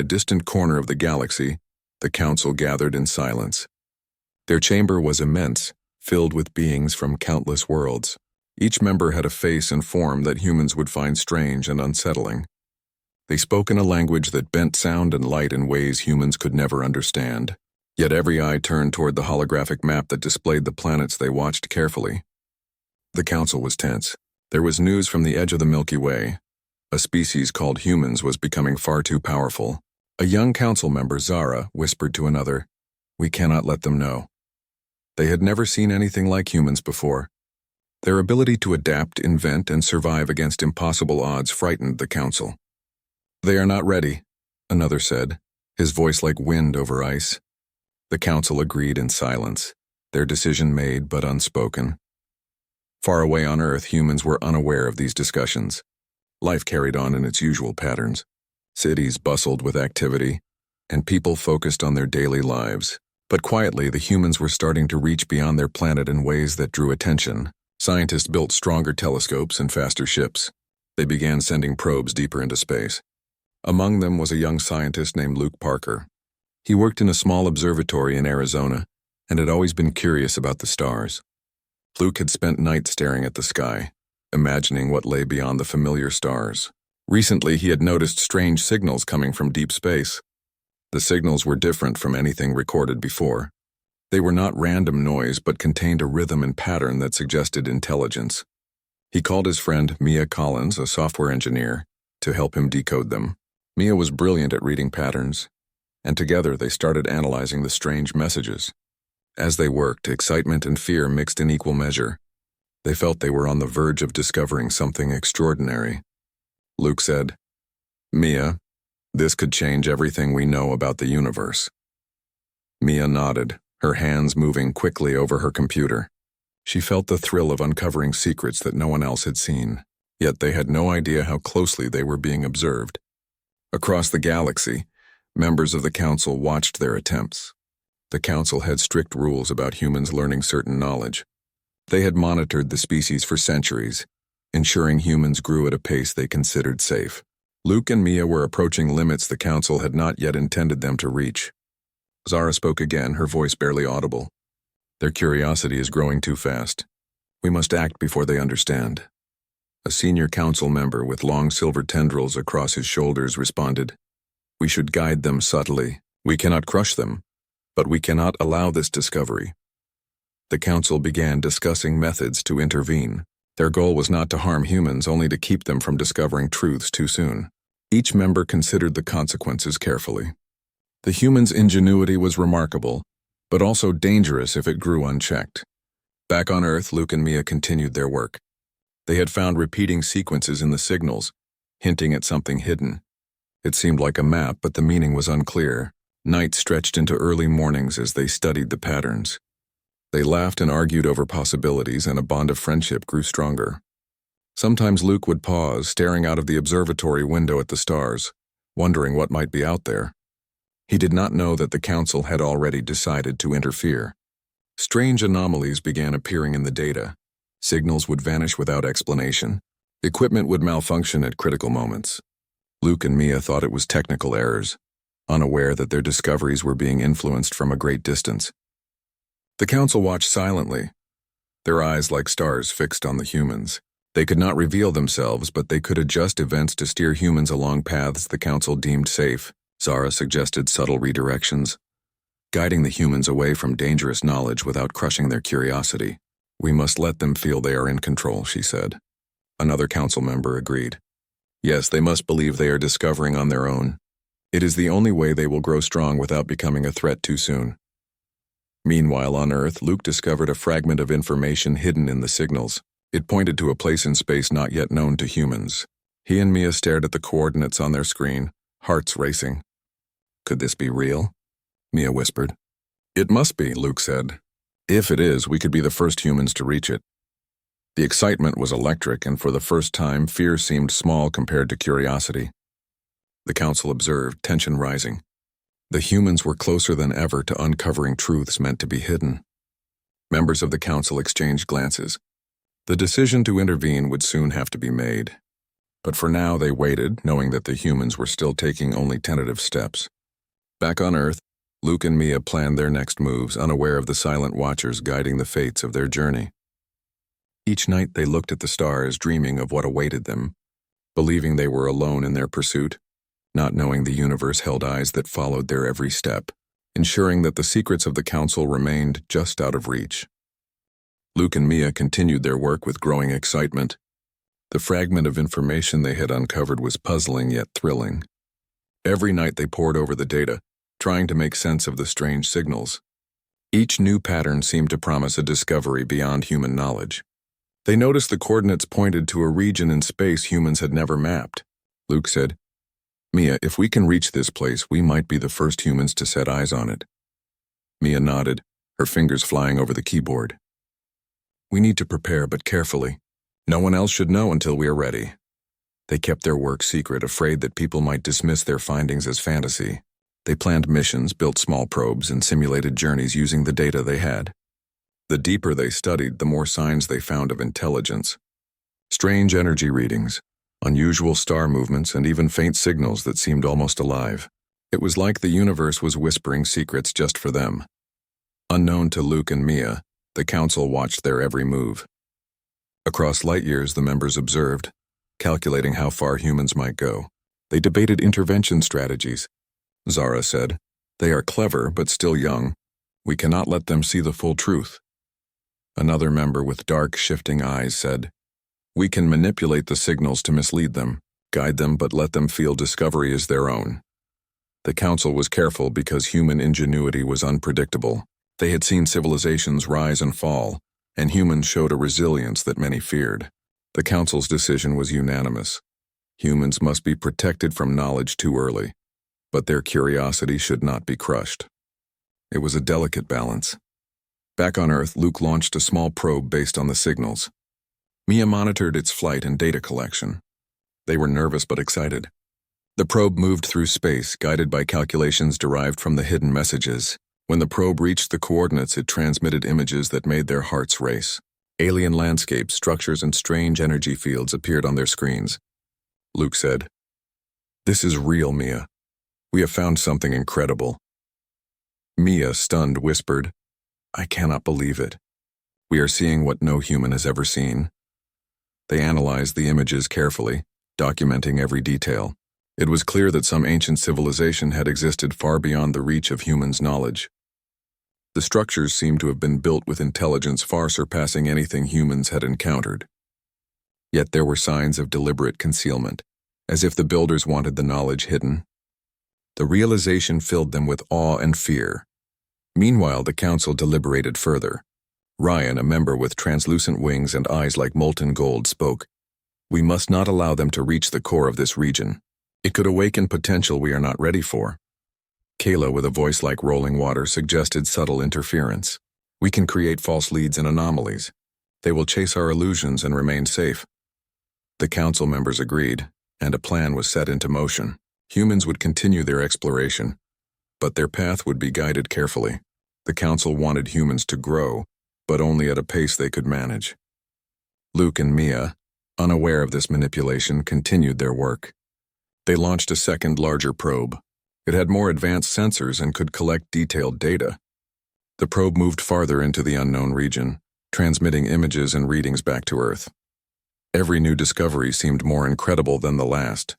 a distant corner of the galaxy, the council gathered in silence. Their chamber was immense, filled with beings from countless worlds. Each member had a face and form that humans would find strange and unsettling. They spoke in a language that bent sound and light in ways humans could never understand. Yet every eye turned toward the holographic map that displayed the planets they watched carefully. The council was tense. There was news from the edge of the Milky Way. A species called humans was becoming far too powerful. A young council member, Zara, whispered to another, "We cannot let them know." They had never seen anything like humans before. Their ability to adapt, invent, and survive against impossible odds frightened the council. "They are not ready," another said, his voice like wind over ice. The council agreed in silence, their decision made but unspoken. Far away on Earth, humans were unaware of these discussions. Life carried on in its usual patterns. Cities bustled with activity, and people focused on their daily lives. But quietly, the humans were starting to reach beyond their planet in ways that drew attention. Scientists built stronger telescopes and faster ships. They began sending probes deeper into space. Among them was a young scientist named Luke Parker. He worked in a small observatory in Arizona and had always been curious about the stars. Luke had spent nights staring at the sky, imagining what lay beyond the familiar stars. Recently, he had noticed strange signals coming from deep space. The signals were different from anything recorded before. They were not random noise but contained a rhythm and pattern that suggested intelligence. He called his friend Mia Collins, a software engineer, to help him decode them. Mia was brilliant at reading patterns, and together they started analyzing the strange messages. As they worked, excitement and fear mixed in equal measure. They felt they were on the verge of discovering something extraordinary. Luke said, "Mia, this could change everything we know about the universe." Mia nodded, her hands moving quickly over her computer. She felt the thrill of uncovering secrets that no one else had seen, yet they had no idea how closely they were being observed. Across the galaxy, members of the council watched their attempts. The council had strict rules about humans learning certain knowledge. They had monitored the species for centuries, ensuring humans grew at a pace they considered safe. Luke and Mia were approaching limits the council had not yet intended them to reach. Zara spoke again, her voice barely audible. "Their curiosity is growing too fast. We must act before they understand." A senior council member with long silver tendrils across his shoulders responded, "We should guide them subtly. We cannot crush them, but we cannot allow this discovery." The council began discussing methods to intervene. Their goal was not to harm humans, only to keep them from discovering truths too soon. Each member considered the consequences carefully. The humans' ingenuity was remarkable, but also dangerous if it grew unchecked. Back on Earth, Luke and Mia continued their work. They had found repeating sequences in the signals, hinting at something hidden. It seemed like a map, but the meaning was unclear. Nights stretched into early mornings as they studied the patterns. They laughed and argued over possibilities, and a bond of friendship grew stronger. Sometimes Luke would pause, staring out of the observatory window at the stars, wondering what might be out there. He did not know that the council had already decided to interfere. Strange anomalies began appearing in the data. Signals would vanish without explanation. Equipment would malfunction at critical moments. Luke and Mia thought it was technical errors, unaware that their discoveries were being influenced from a great distance. The council watched silently, their eyes like stars fixed on the humans. They could not reveal themselves, but they could adjust events to steer humans along paths the council deemed safe. Zara suggested subtle redirections, guiding the humans away from dangerous knowledge without crushing their curiosity. "We must let them feel they are in control," she said. Another council member agreed. "Yes, they must believe they are discovering on their own. It is the only way they will grow strong without becoming a threat too soon." Meanwhile, on Earth, Luke discovered a fragment of information hidden in the signals. It pointed to a place in space not yet known to humans. He and Mia stared at the coordinates on their screen, hearts racing. "Could this be real?" Mia whispered. "It must be," Luke said. "If it is, we could be the first humans to reach it." The excitement was electric, and for the first time, fear seemed small compared to curiosity. The council observed, tension rising. The humans were closer than ever to uncovering truths meant to be hidden. Members of the council exchanged glances. The decision to intervene would soon have to be made. But for now, they waited, knowing that the humans were still taking only tentative steps. Back on Earth, Luke and Mia planned their next moves, unaware of the silent watchers guiding the fates of their journey. Each night they looked at the stars, dreaming of what awaited them, believing they were alone in their pursuit, not knowing the universe held eyes that followed their every step, ensuring that the secrets of the Council remained just out of reach. Luke and Mia continued their work with growing excitement. The fragment of information they had uncovered was puzzling yet thrilling. Every night they pored over the data, trying to make sense of the strange signals. Each new pattern seemed to promise a discovery beyond human knowledge. They noticed the coordinates pointed to a region in space humans had never mapped. Luke said, "Mia, if we can reach this place, we might be the first humans to set eyes on it." Mia nodded, her fingers flying over the keyboard. "We need to prepare, but carefully. No one else should know until we are ready." They kept their work secret, afraid that people might dismiss their findings as fantasy. They planned missions, built small probes, and simulated journeys using the data they had. The deeper they studied, the more signs they found of intelligence. Strange energy readings, unusual star movements, and even faint signals that seemed almost alive. It was like the universe was whispering secrets just for them. Unknown to Luke and Mia, the Council watched their every move. Across light years, the members observed, calculating how far humans might go. They debated intervention strategies. Zara said, "They are clever, but still young. We cannot let them see the full truth." Another member with dark, shifting eyes said, "We can manipulate the signals to mislead them, guide them, but let them feel discovery is their own." The Council was careful because human ingenuity was unpredictable. They had seen civilizations rise and fall, and humans showed a resilience that many feared. The Council's decision was unanimous. Humans must be protected from knowledge too early, but their curiosity should not be crushed. It was a delicate balance. Back on Earth, Luke launched a small probe based on the signals. Mia monitored its flight and data collection. They were nervous but excited. The probe moved through space, guided by calculations derived from the hidden messages. When the probe reached the coordinates, it transmitted images that made their hearts race. Alien landscapes, structures, and strange energy fields appeared on their screens. Luke said, "This is real, Mia. We have found something incredible." Mia, stunned, whispered, "I cannot believe it. We are seeing what no human has ever seen." They analyzed the images carefully, documenting every detail. It was clear that some ancient civilization had existed far beyond the reach of humans' knowledge. The structures seemed to have been built with intelligence far surpassing anything humans had encountered. Yet there were signs of deliberate concealment, as if the builders wanted the knowledge hidden. The realization filled them with awe and fear. Meanwhile, the Council deliberated further. Ryan, a member with translucent wings and eyes like molten gold, spoke, "We must not allow them to reach the core of this region. It could awaken potential we are not ready for." Kayla, with a voice like rolling water, suggested subtle interference. "We can create false leads and anomalies. They will chase our illusions and remain safe." The Council members agreed, and a plan was set into motion. Humans would continue their exploration, but their path would be guided carefully. The Council wanted humans to grow, but only at a pace they could manage. Luke and Mia, unaware of this manipulation, continued their work. They launched a second, larger probe. It had more advanced sensors and could collect detailed data. The probe moved farther into the unknown region, transmitting images and readings back to Earth. Every new discovery seemed more incredible than the last.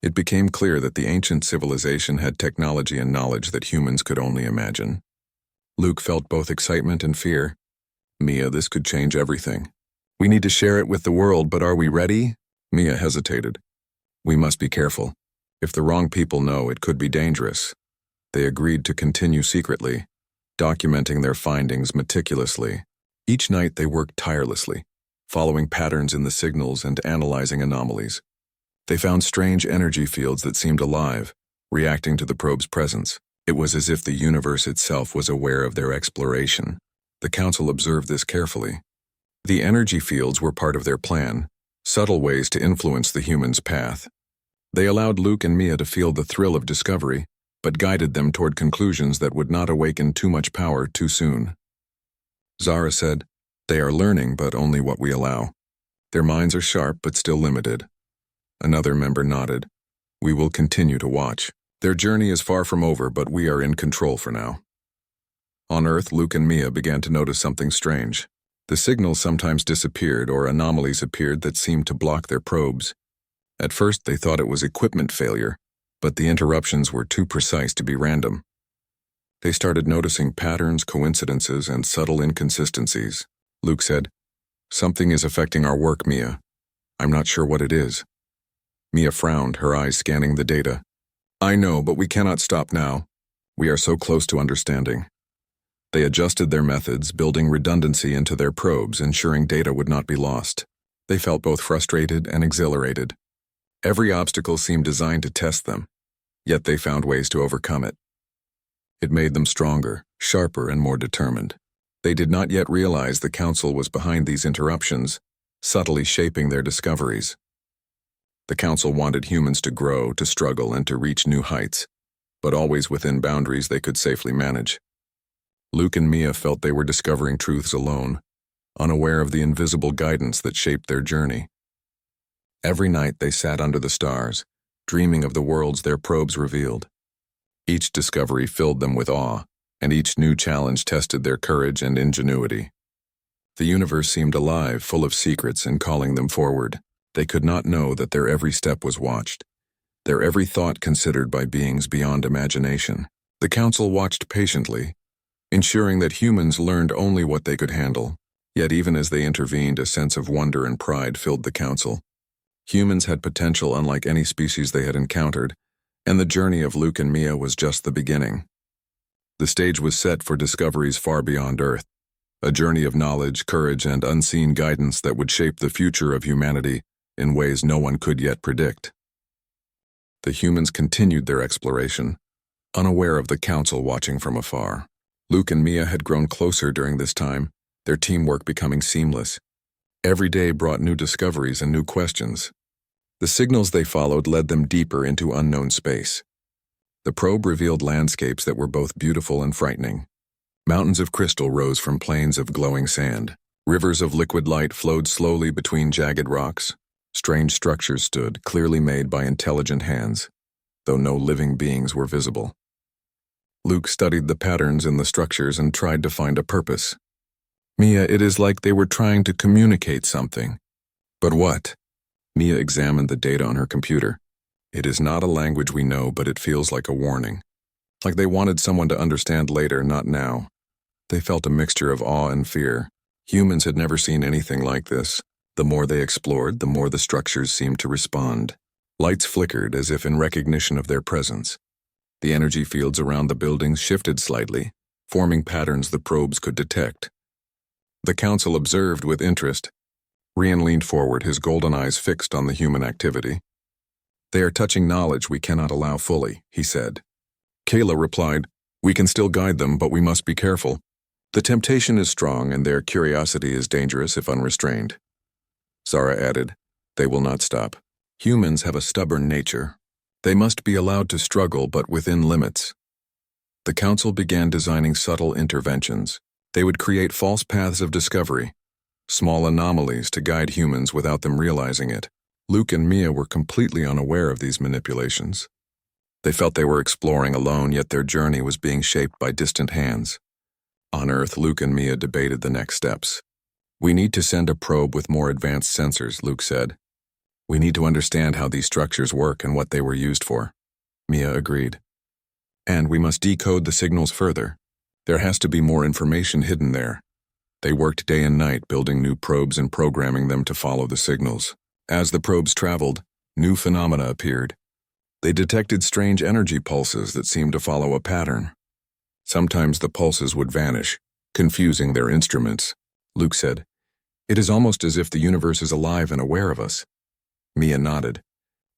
It became clear that the ancient civilization had technology and knowledge that humans could only imagine. Luke felt both excitement and fear. "Mia, this could change everything. We need to share it with the world, but are we ready?" Mia hesitated. "We must be careful. If the wrong people know, it could be dangerous." They agreed to continue secretly, documenting their findings meticulously. Each night they worked tirelessly, following patterns in the signals and analyzing anomalies. They found strange energy fields that seemed alive, reacting to the probe's presence. It was as if the universe itself was aware of their exploration. The Council observed this carefully. The energy fields were part of their plan, subtle ways to influence the humans' path. They allowed Luke and Mia to feel the thrill of discovery, but guided them toward conclusions that would not awaken too much power too soon. Zara said, "They are learning, but only what we allow. Their minds are sharp, but still limited. Another member nodded. We will continue to watch. Their journey is far from over, but we are in control for now. On Earth, Luke and Mia began to notice something strange. The signals sometimes disappeared or anomalies appeared that seemed to block their probes. At first, they thought it was equipment failure, but the interruptions were too precise to be random. They started noticing patterns, coincidences, and subtle inconsistencies. Luke said, "Something is affecting our work, Mia. I'm not sure what it is." Mia frowned, her eyes scanning the data. "I know, but we cannot stop now. We are so close to understanding." They adjusted their methods, building redundancy into their probes, ensuring data would not be lost. They felt both frustrated and exhilarated. Every obstacle seemed designed to test them, yet they found ways to overcome it. It made them stronger, sharper, and more determined. They did not yet realize the Council was behind these interruptions, subtly shaping their discoveries. The Council wanted humans to grow, to struggle, and to reach new heights, but always within boundaries they could safely manage. Luke and Mia felt they were discovering truths alone, unaware of the invisible guidance that shaped their journey. Every night they sat under the stars, dreaming of the worlds their probes revealed. Each discovery filled them with awe, and each new challenge tested their courage and ingenuity. The universe seemed alive, full of secrets, and calling them forward. They could not know that their every step was watched, their every thought considered by beings beyond imagination. The Council watched patiently, ensuring that humans learned only what they could handle. Yet even as they intervened, a sense of wonder and pride filled the Council. Humans had potential unlike any species they had encountered, and the journey of Luke and Mia was just the beginning. The stage was set for discoveries far beyond Earth, a journey of knowledge, courage, and unseen guidance that would shape the future of humanity in ways no one could yet predict. The humans continued their exploration, unaware of the Council watching from afar. Luke and Mia had grown closer during this time, their teamwork becoming seamless. Every day brought new discoveries and new questions. The signals they followed led them deeper into unknown space. The probe revealed landscapes that were both beautiful and frightening. Mountains of crystal rose from plains of glowing sand. Rivers of liquid light flowed slowly between jagged rocks. Strange structures stood, clearly made by intelligent hands, though no living beings were visible. Luke studied the patterns in the structures and tried to find a purpose. "Mia, it is like they were trying to communicate something." "But what?" Mia examined the data on her computer. "It is not a language we know, but it feels like a warning. Like they wanted someone to understand later, not now." They felt a mixture of awe and fear. Humans had never seen anything like this. The more they explored, the more the structures seemed to respond. Lights flickered as if in recognition of their presence. The energy fields around the buildings shifted slightly, forming patterns the probes could detect. The Council observed with interest. Rian leaned forward, his golden eyes fixed on the human activity. "They are touching knowledge we cannot allow fully," he said. Kayla replied, "We can still guide them, but we must be careful. The temptation is strong and their curiosity is dangerous if unrestrained." Zara added, "They will not stop. Humans have a stubborn nature. They must be allowed to struggle, but within limits." The Council began designing subtle interventions. They would create false paths of discovery, small anomalies to guide humans without them realizing it. Luke and Mia were completely unaware of these manipulations. They felt they were exploring alone, yet their journey was being shaped by distant hands. On Earth, Luke and Mia debated the next steps. "We need to send a probe with more advanced sensors," Luke said. "We need to understand how these structures work and what they were used for." Mia agreed. "And we must decode the signals further. There has to be more information hidden there." They worked day and night building new probes and programming them to follow the signals. As the probes traveled, new phenomena appeared. They detected strange energy pulses that seemed to follow a pattern. Sometimes the pulses would vanish, confusing their instruments. Luke said, "It is almost as if the universe is alive and aware of us." Mia nodded.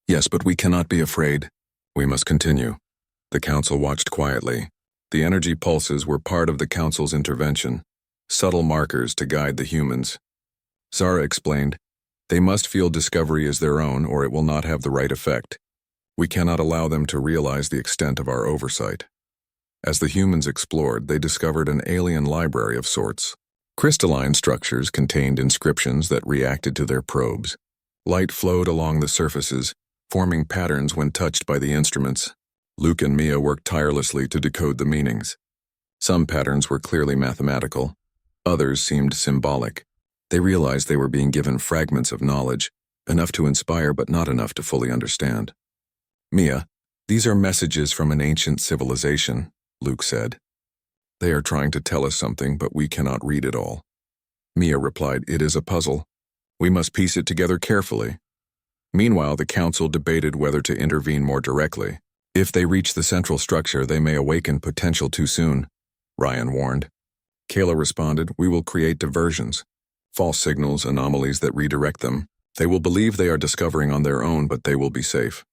"Yes, but we cannot be afraid. We must continue." The Council watched quietly. The energy pulses were part of the Council's intervention, subtle markers to guide the humans. Zara explained, "They must feel discovery as their own or it will not have the right effect. We cannot allow them to realize the extent of our oversight." As the humans explored, they discovered an alien library of sorts. Crystalline structures contained inscriptions that reacted to their probes. Light flowed along the surfaces, forming patterns when touched by the instruments. Luke and Mia worked tirelessly to decode the meanings. Some patterns were clearly mathematical. Others seemed symbolic. They realized they were being given fragments of knowledge, enough to inspire but not enough to fully understand. "Mia, these are messages from an ancient civilization," Luke said. "They are trying to tell us something, but we cannot read it all." Mia replied, "It is a puzzle. We must piece it together carefully." Meanwhile, the council debated whether to intervene more directly. "If they reach the central structure, they may awaken potential too soon," Ryan warned. Kayla responded, "We will create diversions, false signals, anomalies that redirect them. They will believe they are discovering on their own, but they will be safe."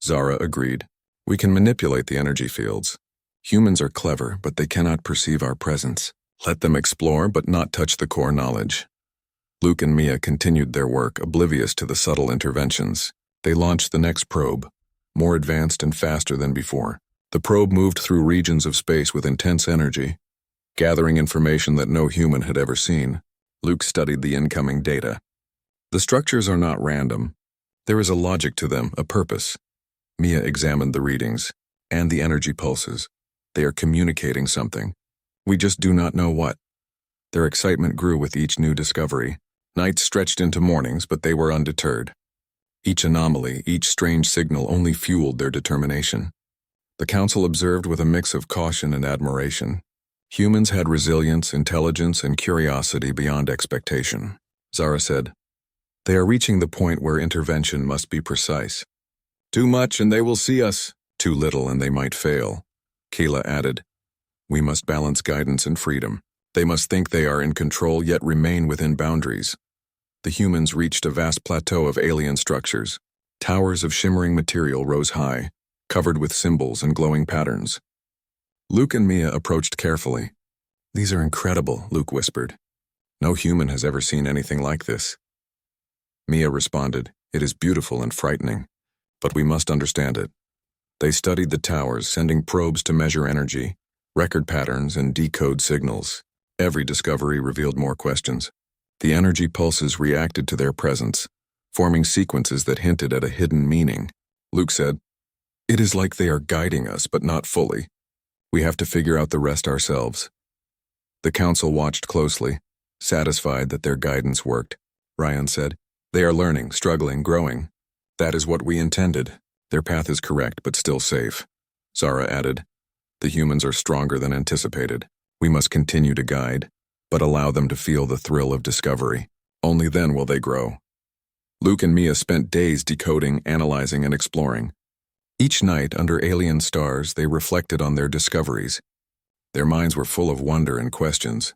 Zara agreed. "We can manipulate the energy fields. Humans are clever, but they cannot perceive our presence. Let them explore, but not touch the core knowledge." Luke and Mia continued their work, oblivious to the subtle interventions. They launched the next probe, more advanced and faster than before. The probe moved through regions of space with intense energy, gathering information that no human had ever seen. Luke studied the incoming data. The structures are not random. There is a logic to them, a purpose. Mia examined the readings and the energy pulses. They are communicating something. We just do not know what. Their excitement grew with each new discovery. Nights stretched into mornings, but they were undeterred. Each anomaly, each strange signal only fueled their determination. The council observed with a mix of caution and admiration. Humans had resilience, intelligence, and curiosity beyond expectation. Zara said, "They are reaching the point where intervention must be precise. Too much and they will see us. Too little and they might fail." Kayla added, "We must balance guidance and freedom. They must think they are in control yet remain within boundaries." The humans reached a vast plateau of alien structures. Towers of shimmering material rose high, covered with symbols and glowing patterns. Luke and Mia approached carefully. "These are incredible," Luke whispered. "No human has ever seen anything like this." Mia responded, "It is beautiful and frightening, but we must understand it." They studied the towers, sending probes to measure energy, record patterns, and decode signals. Every discovery revealed more questions. The energy pulses reacted to their presence, forming sequences that hinted at a hidden meaning. Luke said, "It is like they are guiding us, but not fully. We have to figure out the rest ourselves." The council watched closely, satisfied that their guidance worked. Ryan said, "They are learning, struggling, growing. That is what we intended. Their path is correct, but still safe." Zara added, "The humans are stronger than anticipated. We must continue to guide, but allow them to feel the thrill of discovery. Only then will they grow." Luke and Mia spent days decoding, analyzing, and exploring. Each night, under alien stars, they reflected on their discoveries. Their minds were full of wonder and questions.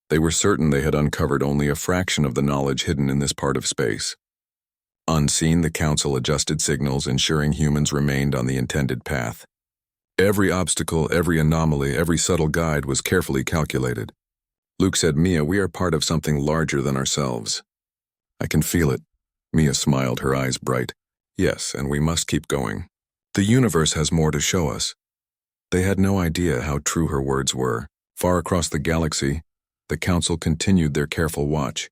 They were certain they had uncovered only a fraction of the knowledge hidden in this part of space. Unseen, the council adjusted signals, ensuring humans remained on the intended path. Every obstacle, every anomaly, every subtle guide was carefully calculated. Luke said, "Mia, we are part of something larger than ourselves." "I can feel it." Mia smiled, her eyes bright. "Yes, and we must keep going. The universe has more to show us." They had no idea how true her words were. Far across the galaxy, the council continued their careful watch,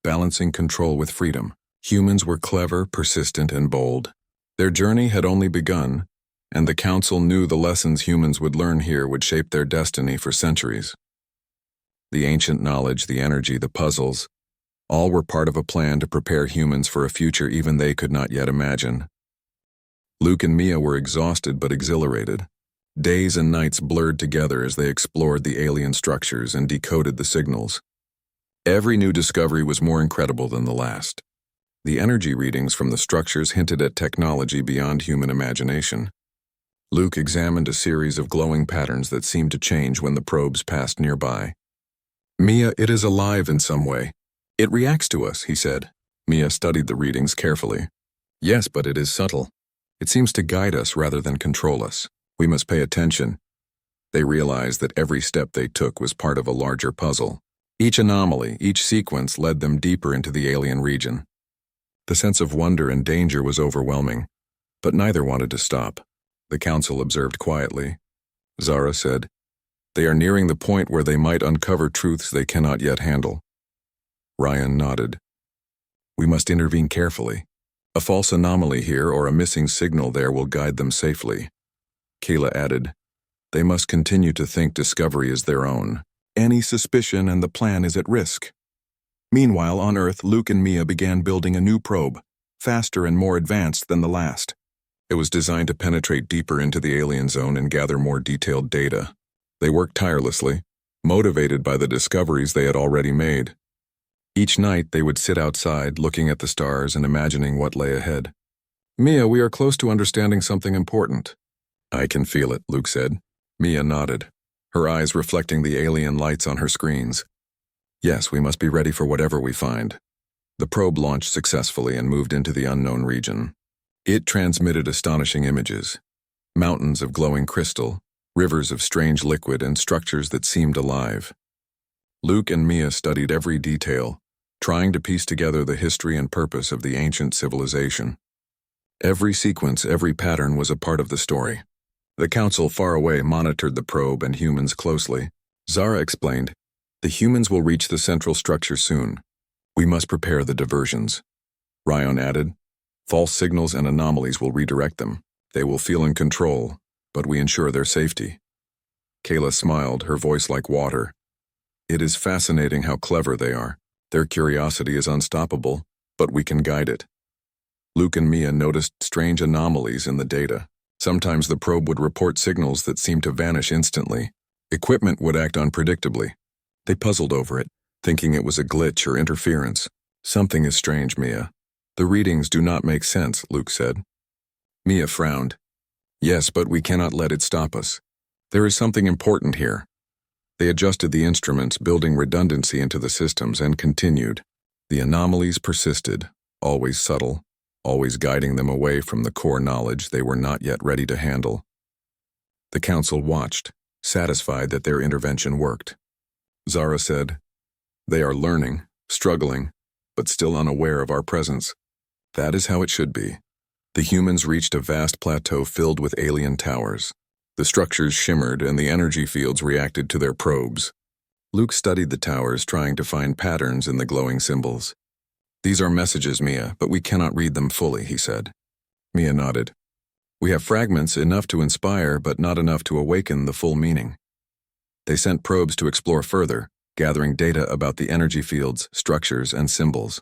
balancing control with freedom. Humans were clever, persistent, and bold. Their journey had only begun, and the council knew the lessons humans would learn here would shape their destiny for centuries. The ancient knowledge, the energy, the puzzles, all were part of a plan to prepare humans for a future even they could not yet imagine. Luke and Mia were exhausted but exhilarated. Days and nights blurred together as they explored the alien structures and decoded the signals. Every new discovery was more incredible than the last. The energy readings from the structures hinted at technology beyond human imagination. Luke examined a series of glowing patterns that seemed to change when the probes passed nearby. "Mia, it is alive in some way. It reacts to us," he said. Mia studied the readings carefully. "Yes, but it is subtle. It seems to guide us rather than control us. We must pay attention." They realized that every step they took was part of a larger puzzle. Each anomaly, each sequence led them deeper into the alien region. The sense of wonder and danger was overwhelming, but neither wanted to stop. The council observed quietly. Zara said, "They are nearing the point where they might uncover truths they cannot yet handle." Ryan nodded. We must intervene carefully. A false anomaly here or a missing signal there will guide them safely. Kayla added, they must continue to think discovery is their own. Any suspicion and the plan is at risk. Meanwhile, on Earth, Luke and Mia began building a new probe, faster and more advanced than the last. It was designed to penetrate deeper into the alien zone and gather more detailed data. They worked tirelessly, motivated by the discoveries they had already made. Each night, they would sit outside, looking at the stars and imagining what lay ahead. Mia, we are close to understanding something important. I can feel it, Luke said. Mia nodded, her eyes reflecting the alien lights on her screens. Yes, we must be ready for whatever we find. The probe launched successfully and moved into the unknown region. It transmitted astonishing images. Mountains of glowing crystal, rivers of strange liquid, and structures that seemed alive. Luke and Mia studied every detail, trying to piece together the history and purpose of the ancient civilization. Every sequence, every pattern was a part of the story. The council far away monitored the probe and humans closely. Zara explained, the humans will reach the central structure soon. We must prepare the diversions. Ryan added, false signals and anomalies will redirect them. They will feel in control, but we ensure their safety. Kayla smiled, her voice like water. It is fascinating how clever they are. Their curiosity is unstoppable, but we can guide it. Luke and Mia noticed strange anomalies in the data. Sometimes the probe would report signals that seemed to vanish instantly. Equipment would act unpredictably. They puzzled over it, thinking it was a glitch or interference. Something is strange, Mia. The readings do not make sense, Luke said. Mia frowned. Yes, but we cannot let it stop us. There is something important here. They adjusted the instruments, building redundancy into the systems, and continued. The anomalies persisted, always subtle, always guiding them away from the core knowledge they were not yet ready to handle. The council watched, satisfied that their intervention worked. Zara said, they are learning, struggling, but still unaware of our presence. That is how it should be. The humans reached a vast plateau filled with alien towers. The structures shimmered and the energy fields reacted to their probes. Luke studied the towers, trying to find patterns in the glowing symbols. These are messages, Mia, but we cannot read them fully, he said. Mia nodded. We have fragments enough to inspire, but not enough to awaken the full meaning. They sent probes to explore further, gathering data about the energy fields, structures, and symbols.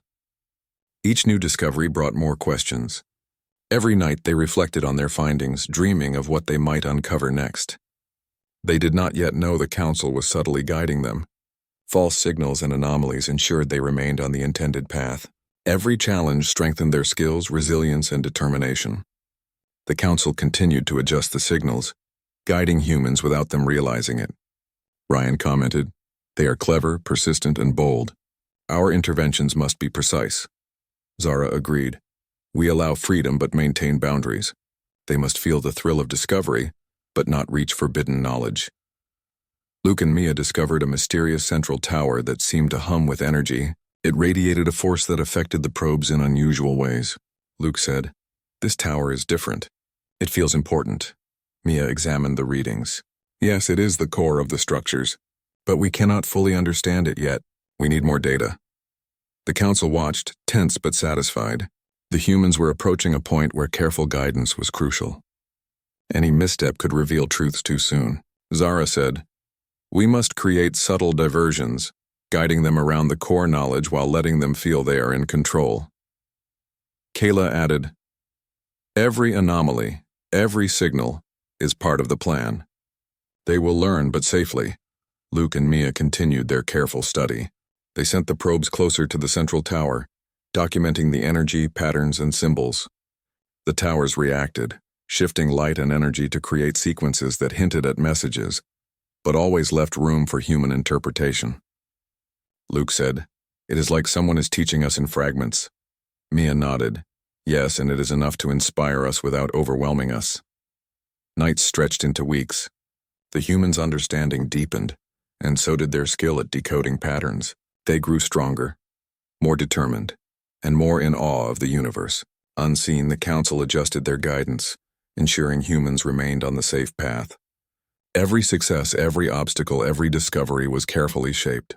Each new discovery brought more questions. Every night they reflected on their findings, dreaming of what they might uncover next. They did not yet know the council was subtly guiding them. False signals and anomalies ensured they remained on the intended path. Every challenge strengthened their skills, resilience, and determination. The council continued to adjust the signals, guiding humans without them realizing it. Ryan commented, they are clever, persistent, and bold. Our interventions must be precise. Zara agreed. We allow freedom but maintain boundaries. They must feel the thrill of discovery, but not reach forbidden knowledge. Luke and Mia discovered a mysterious central tower that seemed to hum with energy. It radiated a force that affected the probes in unusual ways. Luke said, this tower is different. It feels important. Mia examined the readings. Yes, it is the core of the structures, but we cannot fully understand it yet. We need more data. The council watched, tense but satisfied. The humans were approaching a point where careful guidance was crucial. Any misstep could reveal truths too soon. Zara said, we must create subtle diversions, guiding them around the core knowledge while letting them feel they are in control. Kayla added, every anomaly, every signal, is part of the plan. They will learn, but safely. Luke and Mia continued their careful study. They sent the probes closer to the central tower, documenting the energy, patterns, and symbols. The towers reacted, shifting light and energy to create sequences that hinted at messages, but always left room for human interpretation. Luke said, it is like someone is teaching us in fragments. Mia nodded. Yes, and it is enough to inspire us without overwhelming us. Nights stretched into weeks. The humans' understanding deepened, and so did their skill at decoding patterns. They grew stronger, more determined, and more in awe of the universe. Unseen, the council adjusted their guidance, ensuring humans remained on the safe path. Every success, every obstacle, every discovery was carefully shaped.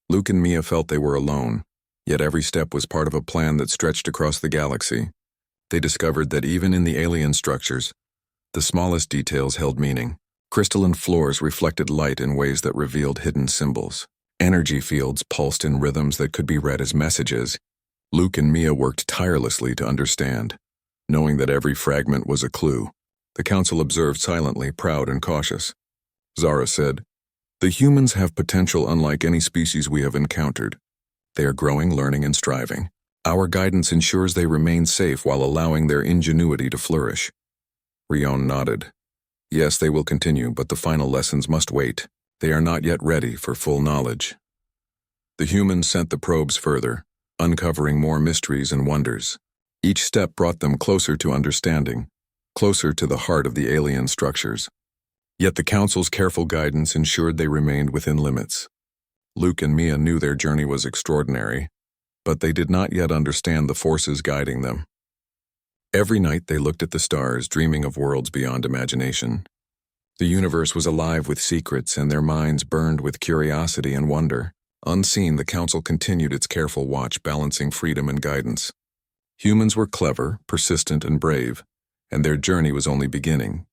Luke and Mia felt they were alone, Yet every step was part of a plan that stretched across the galaxy. They discovered that even in the alien structures, the smallest details held meaning. Crystalline floors reflected light in ways that revealed hidden symbols. Energy fields pulsed in rhythms that could be read as messages. Luke and Mia worked tirelessly to understand, knowing that every fragment was a clue. The council observed silently, proud and cautious. Zara said, "The humans have potential unlike any species we have encountered. They are growing, learning, and striving. Our guidance ensures they remain safe while allowing their ingenuity to flourish." Rion nodded. "Yes, they will continue, but the final lessons must wait. They are not yet ready for full knowledge." The humans sent the probes further, uncovering more mysteries and wonders. Each step brought them closer to understanding, closer to the heart of the alien structures. Yet the Council's careful guidance ensured they remained within limits. Luke and Mia knew their journey was extraordinary, but they did not yet understand the forces guiding them. Every night they looked at the stars, dreaming of worlds beyond imagination. The universe was alive with secrets, and their minds burned with curiosity and wonder. Unseen, the Council continued its careful watch, balancing freedom and guidance. Humans were clever, persistent, and brave, and their journey was only beginning.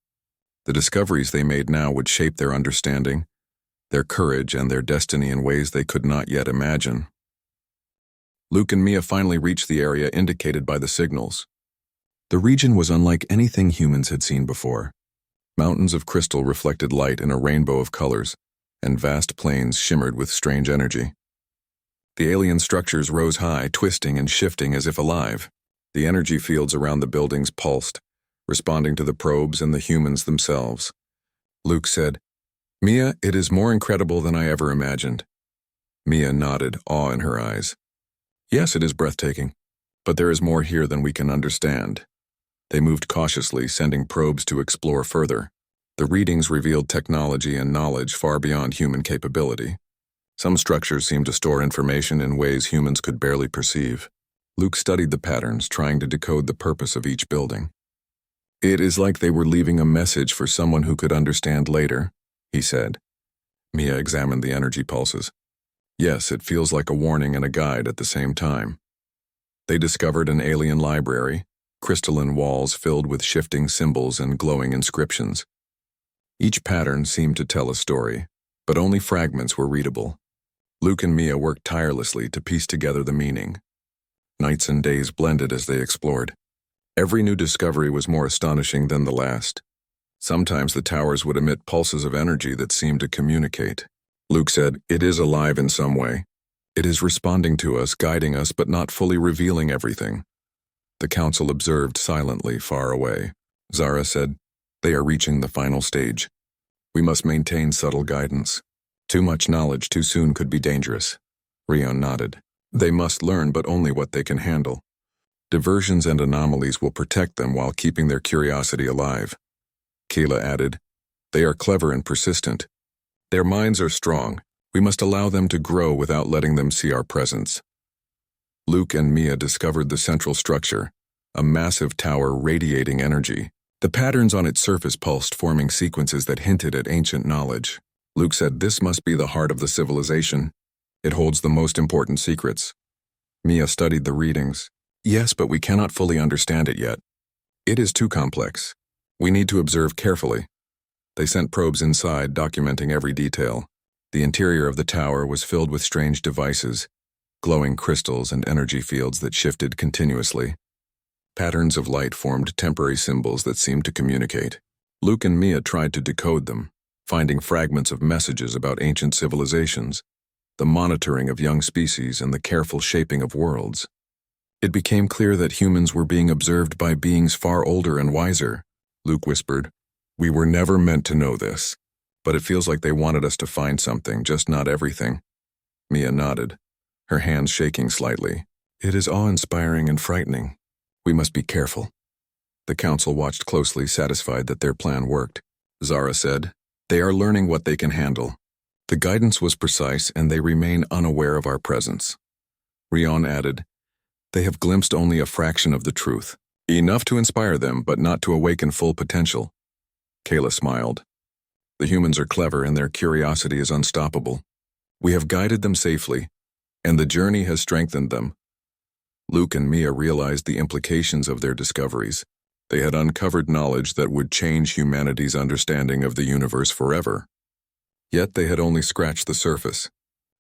The discoveries they made now would shape their understanding, their courage, and their destiny in ways they could not yet imagine. Luke and Mia finally reached the area indicated by the signals. The region was unlike anything humans had seen before. Mountains of crystal reflected light in a rainbow of colors, and vast plains shimmered with strange energy. The alien structures rose high, twisting and shifting as if alive. The energy fields around the buildings pulsed, responding to the probes and the humans themselves. Luke said, "Mia, it is more incredible than I ever imagined." Mia nodded, awe in her eyes. "Yes, it is breathtaking, but there is more here than we can understand." They moved cautiously, sending probes to explore further. The readings revealed technology and knowledge far beyond human capability. Some structures seemed to store information in ways humans could barely perceive. Luke studied the patterns, trying to decode the purpose of each building. "It is like they were leaving a message for someone who could understand later," he said. Mia examined the energy pulses. "Yes, it feels like a warning and a guide at the same time." They discovered an alien library, crystalline walls filled with shifting symbols and glowing inscriptions. Each pattern seemed to tell a story, but only fragments were readable. Luke and Mia worked tirelessly to piece together the meaning. Nights and days blended as they explored. Every new discovery was more astonishing than the last. Sometimes the towers would emit pulses of energy that seemed to communicate. Luke said, "It is alive in some way. It is responding to us, guiding us, but not fully revealing everything." The Council observed silently far away. Zara said, "They are reaching the final stage. We must maintain subtle guidance. Too much knowledge too soon could be dangerous." Rion nodded. "They must learn, but only what they can handle. Diversions and anomalies will protect them while keeping their curiosity alive." Kayla added, "They are clever and persistent. Their minds are strong. We must allow them to grow without letting them see our presence." Luke and Mia discovered the central structure, a massive tower radiating energy. The patterns on its surface pulsed, forming sequences that hinted at ancient knowledge. Luke said, "This must be the heart of the civilization. It holds the most important secrets." Mia studied the readings. "Yes, but we cannot fully understand it yet. It is too complex. We need to observe carefully." They sent probes inside, documenting every detail. The interior of the tower was filled with strange devices, glowing crystals and energy fields that shifted continuously. Patterns of light formed temporary symbols that seemed to communicate. Luke and Mia tried to decode them, finding fragments of messages about ancient civilizations, the monitoring of young species, and the careful shaping of worlds. It became clear that humans were being observed by beings far older and wiser. Luke whispered, "We were never meant to know this, but it feels like they wanted us to find something, just not everything." Mia nodded, her hands shaking slightly. "It is awe-inspiring and frightening. We must be careful." The Council watched closely, satisfied that their plan worked. Zara said, "They are learning what they can handle. The guidance was precise, and they remain unaware of our presence." Rion added, "They have glimpsed only a fraction of the truth. Enough to inspire them, but not to awaken full potential." Kayla smiled. "The humans are clever, and their curiosity is unstoppable. We have guided them safely, and the journey has strengthened them. Luke and Mia realized the implications of their discoveries. They had uncovered knowledge that would change humanity's understanding of the universe forever. Yet they had only scratched the surface.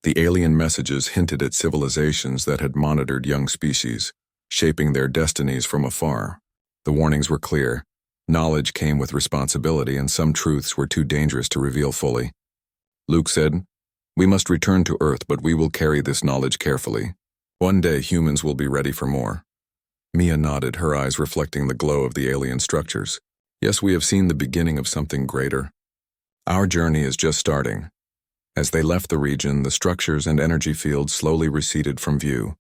The alien messages hinted at civilizations that had monitored young species, shaping their destinies from afar. The warnings were clear. Knowledge came with responsibility, and some truths were too dangerous to reveal fully. Luke said, "We must return to Earth, but we will carry this knowledge carefully. One day humans will be ready for more." Mia nodded, her eyes reflecting the glow of the alien structures. "Yes, we have seen the beginning of something greater. Our journey is just starting." As they left the region, the structures and energy fields slowly receded from view.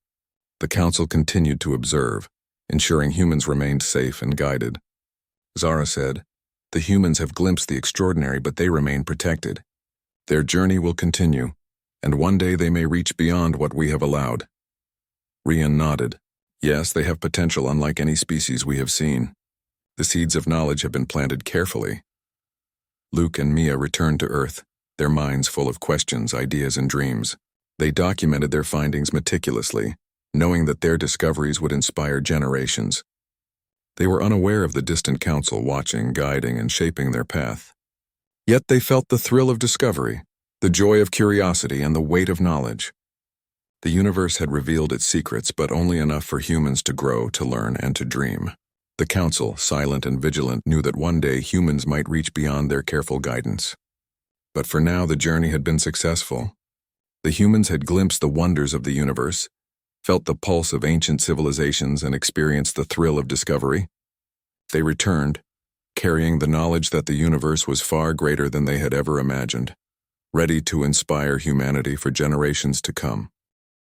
The council continued to observe, ensuring humans remained safe and guided. Zara said, "The humans have glimpsed the extraordinary, but they remain protected. Their journey will continue, and one day they may reach beyond what we have allowed." Rian nodded. "Yes, they have potential unlike any species we have seen. The seeds of knowledge have been planted carefully." Luke and Mia returned to Earth, their minds full of questions, ideas, and dreams. They documented their findings meticulously, knowing that their discoveries would inspire generations. They were unaware of the distant council watching, guiding, and shaping their path. Yet they felt the thrill of discovery, the joy of curiosity, and the weight of knowledge. The universe had revealed its secrets, but only enough for humans to grow, to learn, and to dream. The council, silent and vigilant, knew that one day humans might reach beyond their careful guidance. But for now, the journey had been successful. The humans had glimpsed the wonders of the universe, felt the pulse of ancient civilizations, and experienced the thrill of discovery. They returned, carrying the knowledge that the universe was far greater than they had ever imagined, ready to inspire humanity for generations to come.